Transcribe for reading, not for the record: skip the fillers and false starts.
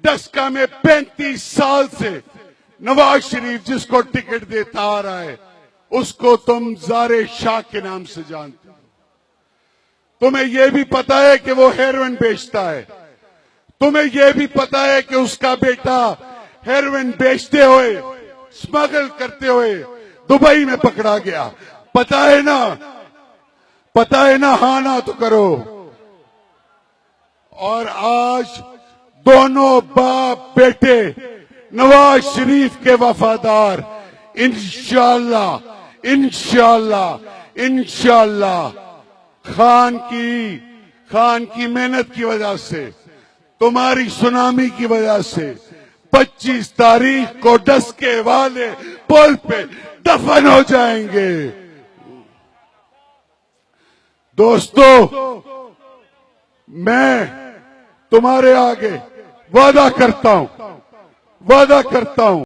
डस्का में 35 साल से नवाज शरीफ जिसको टिकट देता आ रहा है, उसको तुम ज़ारे शाह के नाम से जानते हो। तुम्हें यह भी पता है कि वो हेरोइन बेचता है। तुम्हें यह भी पता है कि उसका बेटा हेरोइन बेचते हुए, स्मगल करते हुए दुबई में पकड़ा गया। पता है ना? पता है ना? हाँ ना तो करो। और आज दोनों बाप बेटे नवाज शरीफ के वफादार इंशाअल्लाह इंशाअल्लाह इंशाअल्लाह खान की मेहनत की वजह से, तुम्हारी सुनामी की वजह से 25 तारीख को डस्के वाले पुल पे दफन हो जाएंगे। दोस्तों, मैं तुम्हारे आगे वादा करता हूं